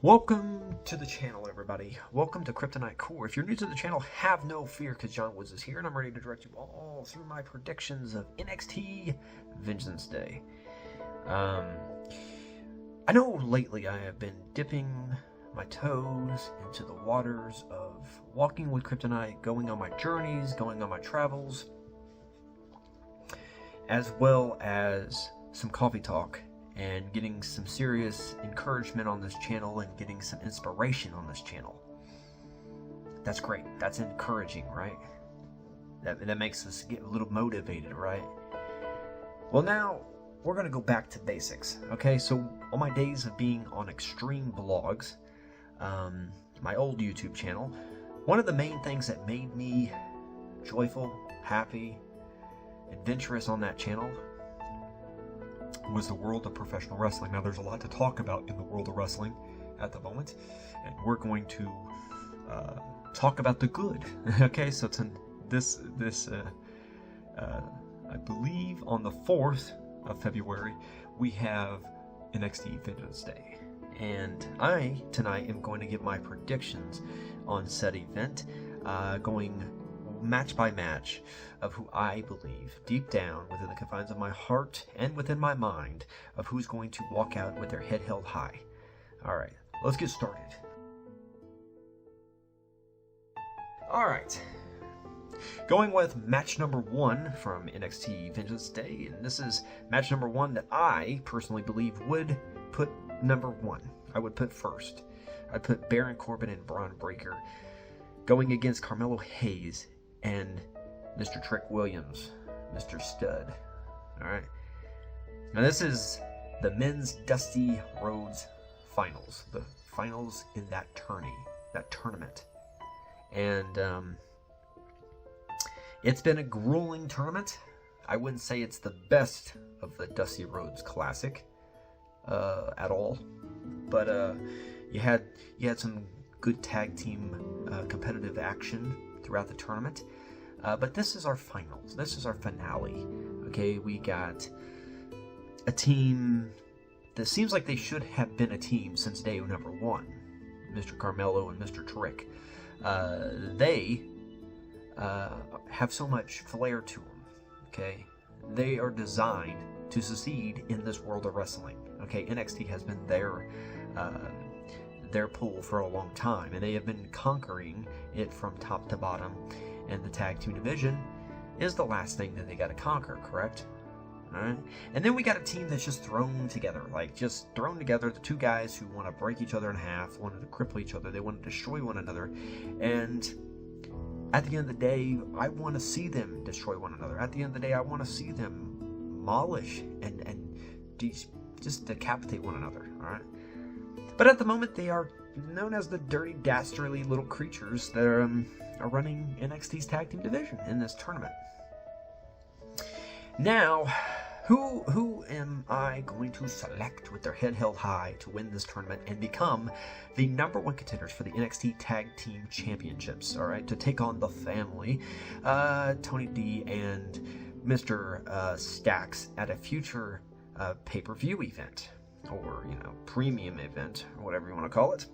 Welcome to the channel, everybody. Welcome to Kryptonite Core. If you're new to the channel, have no fear, because John Woods is here, and I'm ready to direct you all through my predictions of NXT Vengeance Day. I know lately I have been dipping my toes into the waters of walking with Kryptonite, going on my journeys, going on my travels, as well as some coffee talk and getting some serious encouragement on this channel and getting some inspiration on this channel. That's great. That's encouraging, right? That makes us get a little motivated, right? Well, now we're going to go back to basics, okay? So on my days of being on Extreme Blogs, my old YouTube channel, one of the main things that made me joyful, happy, adventurous on that channel was the world of professional wrestling. Now, there's a lot to talk about in the world of wrestling at the moment, and we're going to talk about the good. Okay, so I believe on the 4th of February we have NXT Vengeance Day, and I tonight am going to give my predictions on said event, going match by match of who I believe deep down within the confines of my heart and within my mind of who's going to walk out with their head held high. Alright, let's get started. Alright, going with match number 1 from NXT Vengeance Day, and this is match number 1 that I personally believe would put number 1. I would put first. I'd put Baron Corbin and Braun Breaker going against Carmelo Hayes and Mr. Trick Williams, Mr. Stud. Alright. Now this is the men's Dusty Rhodes finals. The finals in that tournament. And it's been a grueling tournament. I wouldn't say it's the best of the Dusty Rhodes Classic at all. But you had some good tag team competitive action throughout the tournament, but this is our finals. This is our finale. Okay, we got a team that seems like they should have been a team since day number 1. Mr. Carmelo and Mr. Trick. They have so much flair to them. Okay, they are designed to succeed in this world of wrestling. Okay, NXT has been their pull for a long time, and they have been conquering it from top to bottom, and the tag team division is the last thing that they got to conquer, correct? Alright, and then we got a team that's just thrown together, the two guys who want to break each other in half, wanted to cripple each other, they want to destroy one another, and at the end of the day, I want to see them destroy one another. At the end of the day, I want to see them demolish and just decapitate one another, alright? But at the moment, they are known as the dirty, dastardly little creatures that are running NXT's tag team division in this tournament. Now, who am I going to select with their head held high to win this tournament and become the number 1 contenders for the NXT Tag Team Championships? All right, to take on the family, Tony D and Mr. Stacks at a future pay-per-view event, or premium event, or whatever you want to call it.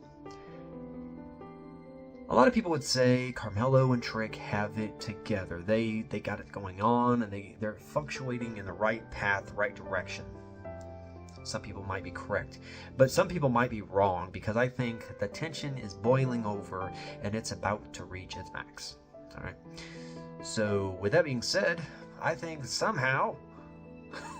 A lot of people would say Carmelo and Trick have it together. They got it going on, and they're fluctuating in the right path, right direction. Some people might be correct, but some people might be wrong, because I think the tension is boiling over and it's about to reach its max. All right. So with that being said, I think somehow,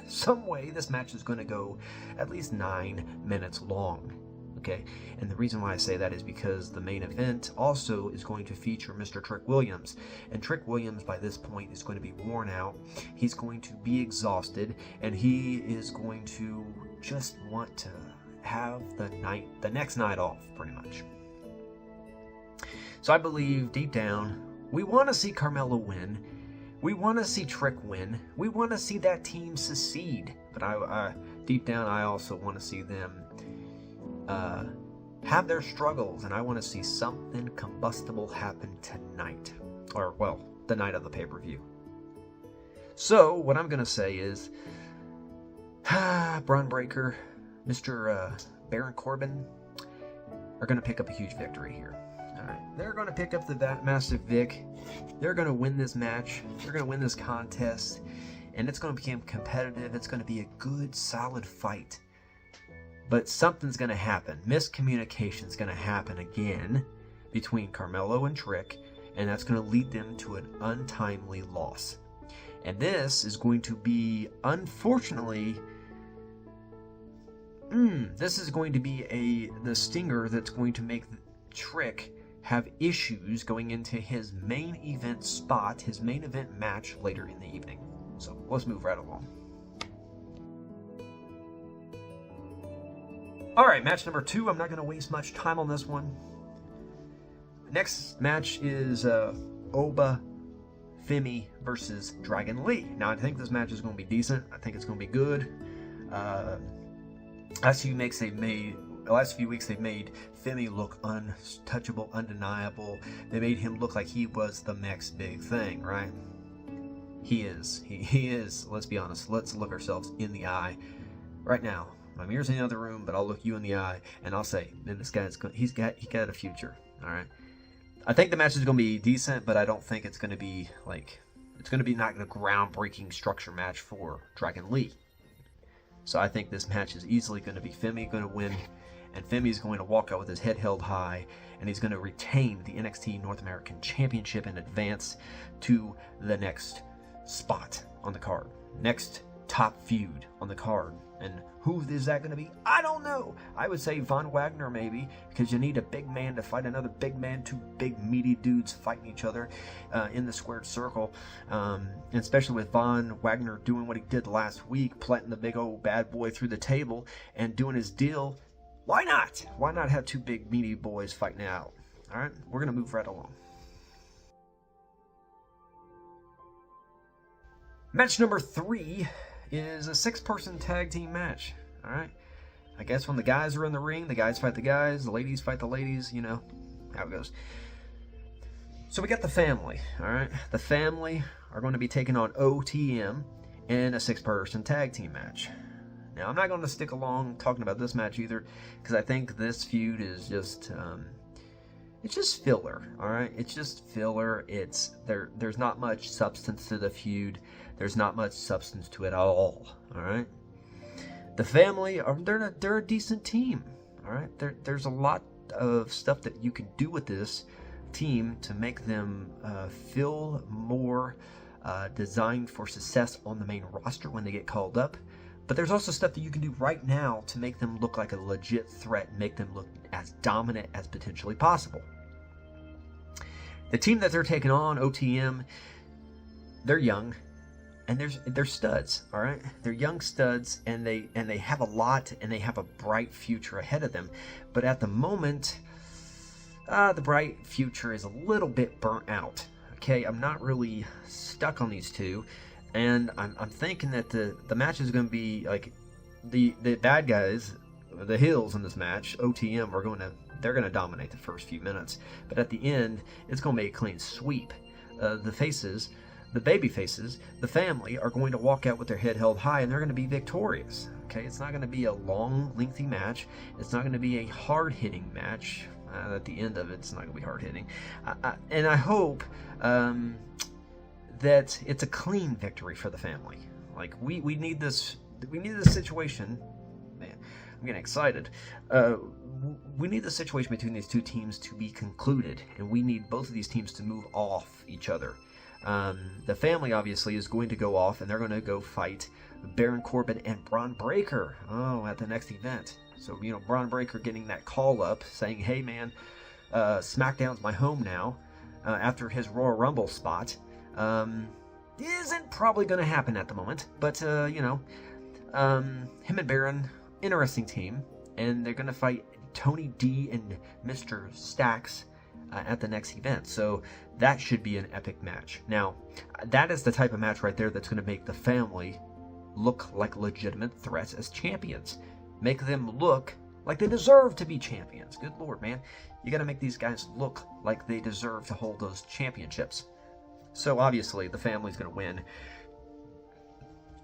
some way, this match is going to go at least 9 minutes long. Okay, and the reason why I say that is because the main event also is going to feature Mr. Trick Williams, and Trick Williams by this point is going to be worn out. He's going to be exhausted, and he is going to just want to have the next night off, pretty much. So I believe deep down we want to see Carmelo win. We want to see Trick win. We want to see that team succeed. But I deep down, I also want to see them have their struggles, and I want to see something combustible happen tonight, or well, the night of the pay-per-view. So what I'm gonna say is, Braun Breaker, Mr. Baron Corbin, are going to pick up a huge victory here. All right, they're going to pick up the massive Vic. They're going to win this match. They're going to win this contest, and it's going to become competitive. It's going to be a good, solid fight. But something's going to happen. Miscommunication's going to happen again between Carmelo and Trick, and that's going to lead them to an untimely loss. And this is going to be, unfortunately, this is going to be the stinger that's going to make Trick have issues going into his main event spot, his main event match later in the evening. So let's move right along. Alright, match number 2. I'm not going to waste much time on this one. Next match is Oba Femi versus Dragon Lee. Now, I think this match is going to be decent. I think it's going to be good. Last few weeks they've made Femi look untouchable, undeniable. They made him look like he was the next big thing, right? He is. He is. Let's be honest. Let's look ourselves in the eye right now. My mirror's in the other room, but I'll look you in the eye and I'll say, man, this guy's he got a future. All right. I think the match is going to be decent, but I don't think it's going to be not a groundbreaking structure match for Dragon Lee. So I think this match is easily going to be Femi going to win, and Femi's going to walk out with his head held high, and he's going to retain the NXT North American Championship and advance to the next spot on the card. Next top feud on the card. And who is that going to be? I don't know. I would say Von Wagner maybe, because you need a big man to fight another big man. Two big meaty dudes fighting each other in the squared circle. And especially with Von Wagner doing what he did last week, planting the big old bad boy through the table and doing his deal. Why not? Why not have two big meaty boys fighting out? All right, we're going to move right along. Match number 3 is a 6-person tag team match. All right, I guess when the guys are in the ring, the guys fight the guys, the ladies fight the ladies. You know how it goes. So we got the family. All right, the family are going to be taking on OTM in a 6-person tag team match. Now I'm not going to stick along talking about this match either, because I think this feud is just it's just filler. All right, it's just filler. There's not much substance to the feud. There's not much substance to it at all. All right. The family they're a decent team. All right. There's a lot of stuff that you can do with this team to make them feel more designed for success on the main roster when they get called up. But there's also stuff that you can do right now to make them look like a legit threat and make them look as dominant as potentially possible. The team that they're taking on, OTM, they're young. And they're studs, all right? They're young studs, and they have a lot, and they have a bright future ahead of them. But at the moment, the bright future is a little bit burnt out. Okay, I'm not really stuck on these two, and I'm thinking that the match is going to be like the bad guys, the heels in this match. OTM they're going to dominate the first few minutes, but at the end, it's going to be a clean sweep. The faces. The baby faces, the family, are going to walk out with their head held high, and they're going to be victorious. Okay, it's not going to be a long, lengthy match. It's not going to be a hard-hitting match. At the end of it, it's not going to be hard-hitting. And I hope that it's a clean victory for the family. Like we need this. We need this situation. Man, I'm getting excited. We need the situation between these two teams to be concluded, and we need both of these teams to move off each other. The family obviously is going to go off, and they're going to go fight Baron Corbin and Braun Breaker at the next event. So, Braun Breaker getting that call up saying, hey man, SmackDown's my home now, after his Royal Rumble spot, isn't probably going to happen at the moment. But, him and Baron, interesting team, and they're going to fight Tony D and Mr. Stacks at the next event. So that should be an epic match. Now, that is the type of match right there that's going to make the family look like legitimate threats as champions. Make them look like they deserve to be champions. Good Lord, man. You got to make these guys look like they deserve to hold those championships. So obviously, the family's going to win.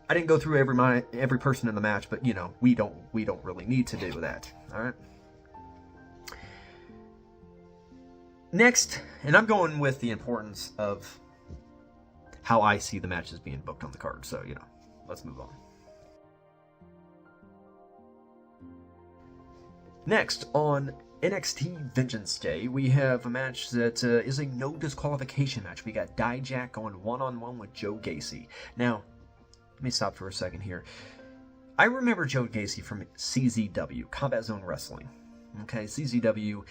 I didn't go through every person in the match, but we don't really need to do that. All right. Next, and I'm going with the importance of how I see the matches being booked on the card. So, let's move on. Next, on NXT Vengeance Day, we have a match that is a no disqualification match. We got Dijak going one-on-one with Joe Gacy. Now, let me stop for a second here. I remember Joe Gacy from CZW, Combat Zone Wrestling. Okay, CZW,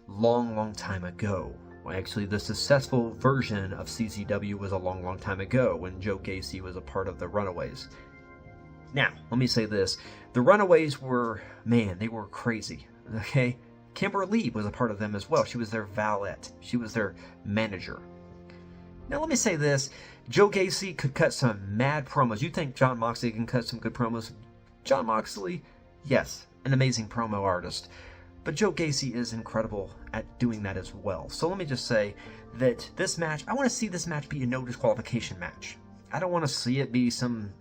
long time ago. Well, actually, the successful version of CZW was a long time ago when Joe Gacy was a part of the Runaways. Now, let me say this. The Runaways were, man, they were crazy, okay? Kimberly was a part of them as well. She was their valet. She was their manager. Now, let me say this. Joe Gacy could cut some mad promos. You think Jon Moxley can cut some good promos? Jon Moxley, yes, an amazing promo artist. But Joe Gacy is incredible at doing that as well. So let me just say that this match, I want to see this match be a no disqualification match. I don't want to see it be some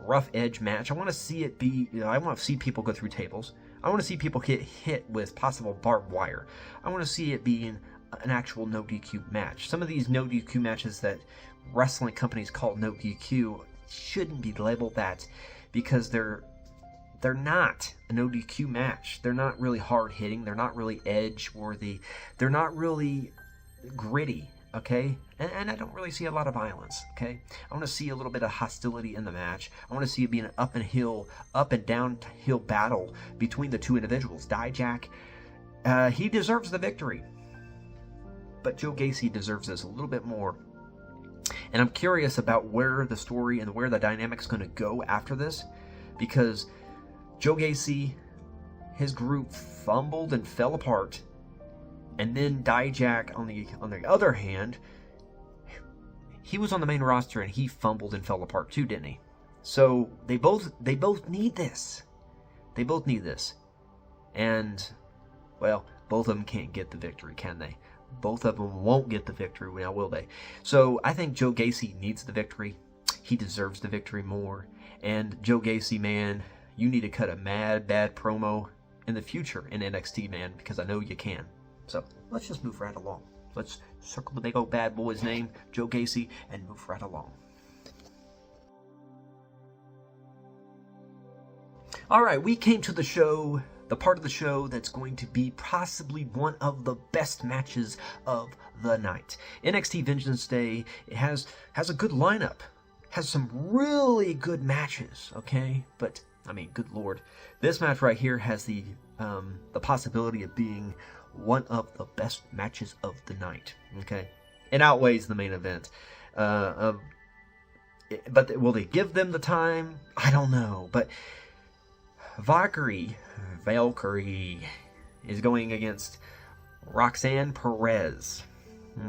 rough edge match. I want to see it be, I want to see people go through tables. I want to see people get hit with possible barbed wire. I want to see it being an actual no DQ match. Some of these no DQ matches that wrestling companies call no DQ shouldn't be labeled that, because they're not a no DQ match. They're not really hard hitting. They're not really edge worthy. They're not really gritty. Okay, and I don't really see a lot of violence. Okay, I want to see a little bit of hostility in the match. I want to see it be an up and downhill battle between the two individuals. Dijak, he deserves the victory, but Joe Gacy deserves this a little bit more. And I'm curious about where the story and where the dynamic's going to go after this, because Joe Gacy, his group fumbled and fell apart. And then Dijak, on the other hand, he was on the main roster and he fumbled and fell apart too, didn't he? So they both need this. They both need this. And, well, both of them can't get the victory, can they? Both of them won't get the victory, now will they? So I think Joe Gacy needs the victory. He deserves the victory more. And Joe Gacy, man, you need to cut a mad, bad promo in the future in NXT, man, because I know you can. So let's just move right along. Let's circle the big old bad boy's name, Joe Gacy, and move right along. All right, we came to the show, the part of the show that's going to be possibly one of the best matches of the night. NXT Vengeance Day, it has a good lineup, has some really good matches, okay? But, I mean, good lord. This match right here has the possibility of being one of the best matches of the night, okay? It outweighs the main event. But will they give them the time? I don't know. But Valkyrie is going against Roxanne Perez,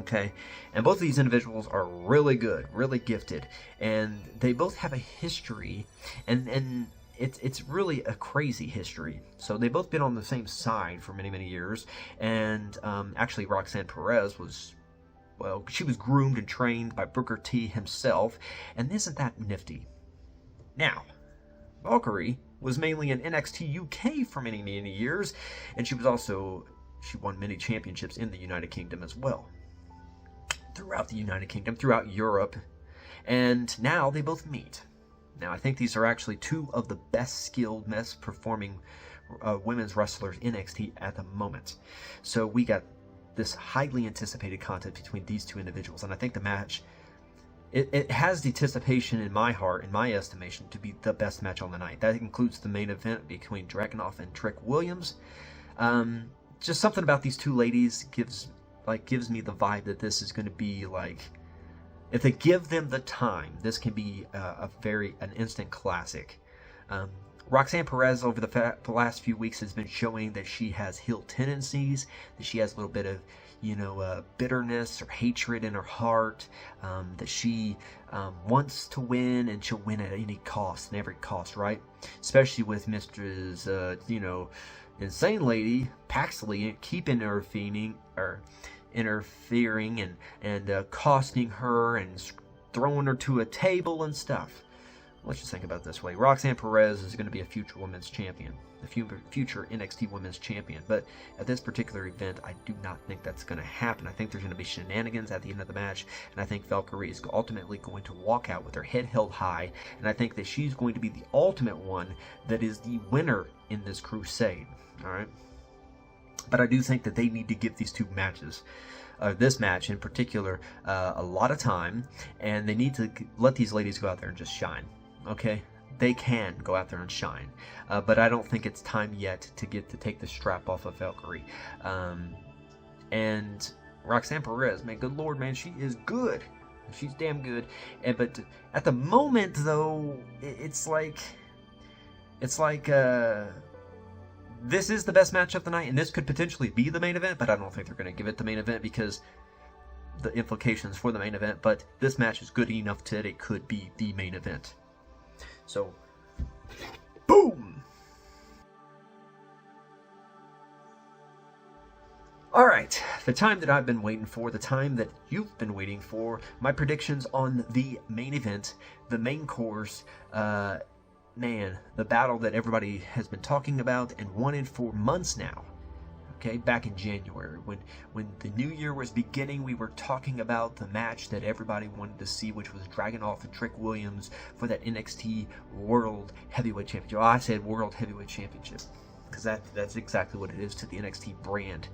okay? And both of these individuals are really good, really gifted, and they both have a history, and it's really a crazy history. So they've both been on the same side for many years, and actually Roxanne Perez was, well, she was groomed and trained by Booker T himself, and isn't that nifty? Now, Valkyrie was mainly in NXT UK for many years, and she won many championships in the United Kingdom as well. Throughout the United Kingdom, throughout Europe, and now they both meet. Now, I think these are actually two of the best skilled, best performing women's wrestlers in NXT at the moment. So we got this highly anticipated contest between these two individuals, and I think the match, it has the anticipation in my heart, in my estimation, to be the best match on the night. That includes the main event between Dragunov and Trick Williams. Just something about these two ladies gives me the vibe that this is going to be like, if they give them the time, this can be an instant classic. Roxanne Perez over the last few weeks has been showing that she has heel tendencies, that she has a little bit of, bitterness or hatred in her heart, that she wants to win, and she'll win at any cost, and every cost, right? Especially with Mrs. Insane Lady Paxley keep interfering and costing her and throwing her to a table and stuff. let's just think about it this way. Roxanne Perez is going to be a future women's champion, a future NXT women's champion. But at this particular event, I do not think that's going to happen. I think there's going to be shenanigans at the end of the match, and I think Valkyrie is ultimately going to walk out with her head held high, and I think that she's going to be the ultimate one that is the winner in this crusade. All right? But I do think that they need to give these two matches, this match in particular, a lot of time, and they need to let these ladies go out there and just shine. Okay, they can go out there and shine, but I don't think it's time yet to take the strap off of Valkyrie. And Roxanne Perez, man, good lord, man, she is good. She's damn good. But at the moment, though, it's like this is the best match of the night, and this could potentially be the main event, but I don't think they're going to give it the main event because the implications for the main event. But this match is good enough that it could be the main event. So, boom! Alright, the time that I've been waiting for, the time that you've been waiting for, my predictions on the main event, the main course, man, the battle that everybody has been talking about and wanted for months now. Okay, back in January, when the new year was beginning, we were talking about the match that everybody wanted to see, which was Dragunov and Trick Williams for that NXT World Heavyweight Championship. Oh, I said World Heavyweight Championship because that's exactly what it is to the NXT brand.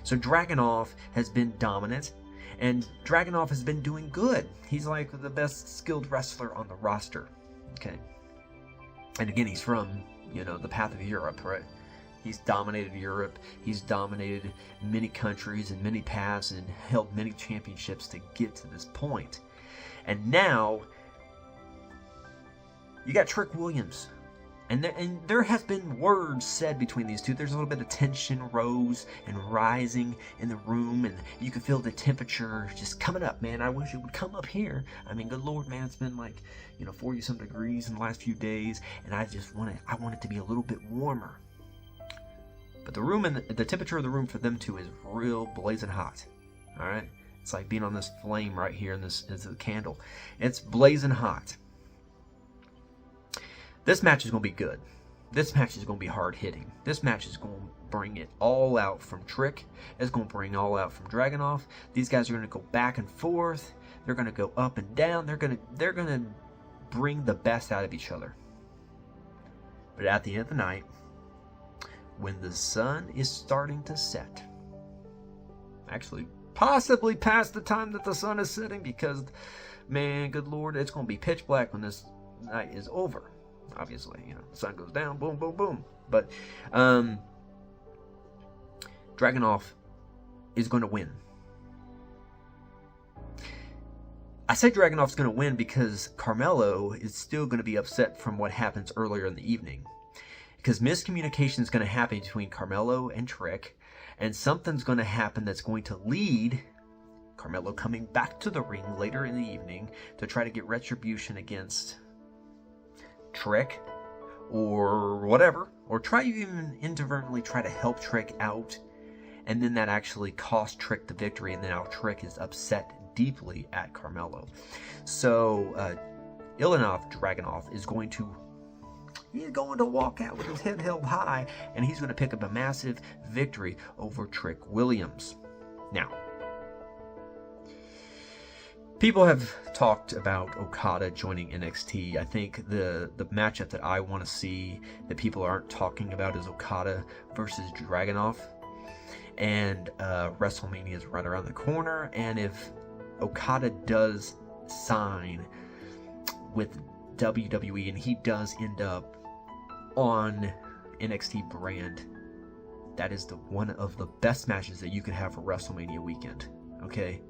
So Dragunov has been dominant, and Dragunov has been doing good. He's like the best skilled wrestler on the roster. Okay, and again, he's from, the path of Europe, right? He's dominated Europe. He's dominated many countries and many paths and held many championships to get to this point. And now, you got Trick Williams. And there has been words said between these two. There's a little bit of tension rose and rising in the room, and you can feel the temperature just coming up, man. I wish it would come up here. I mean, good lord, man, it's been like, 40-some degrees in the last few days, and I want it to be a little bit warmer. But the room and the temperature of the room for them two is real blazing hot. All right, it's like being on this flame right here in this is a candle. It's blazing hot. This match is going to be good. This match is going to be hard hitting. This match is going to bring it all out from Trick. It's going to bring all out from Dragunov. These guys are going to go back and forth. They're going to go up and down. They're going to bring the best out of each other. But at the end of the night, when the sun is starting to set, actually possibly past the time that the sun is setting, because, man, good lord, it's going to be pitch black when this night is over. Obviously, the sun goes down, boom, boom, boom. But Dragunov is going to win. I say Dragunov's going to win because Carmelo is still going to be upset from what happens earlier in the evening. Because miscommunication is going to happen between Carmelo and Trick, and something's going to happen that's going to lead Carmelo coming back to the ring later in the evening to try to get retribution against Trick or whatever, or try even inadvertently try to help Trick out, and then that actually cost Trick the victory, and then now Trick is upset deeply at Carmelo. So Dragunov is going to walk out with his head held high, and he's going to pick up a massive victory over Trick Williams. Now, people have talked about Okada joining NXT. I think the matchup that I want to see that people aren't talking about is Okada versus Dragunov. And WrestleMania is right around the corner. And if Okada does sign with WWE and he does end up on NXT brand, that is one of the best matches that you could have for WrestleMania weekend. Okay?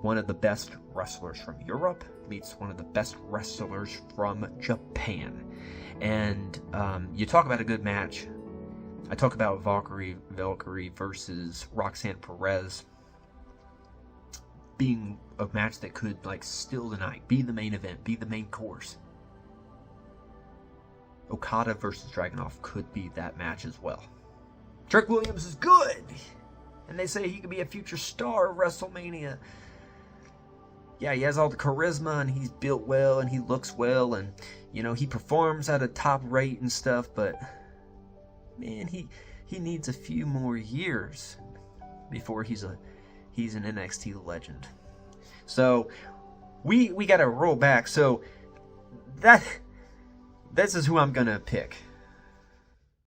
One of the best wrestlers from Europe meets one of the best wrestlers from Japan. And you talk about a good match. I talk about Valkyrie versus Roxanne Perez being a match that could steal the night, be the main event, be the main course. Okada versus Dragunov could be that match as well. Trick Williams is good, and they say he could be a future star of WrestleMania. yeah, he has all the charisma, and he's built well, and he looks well, and he performs at a top rate and stuff, but man, he needs a few more years before he's an NXT legend. So we got to roll back. So this is who I'm gonna pick.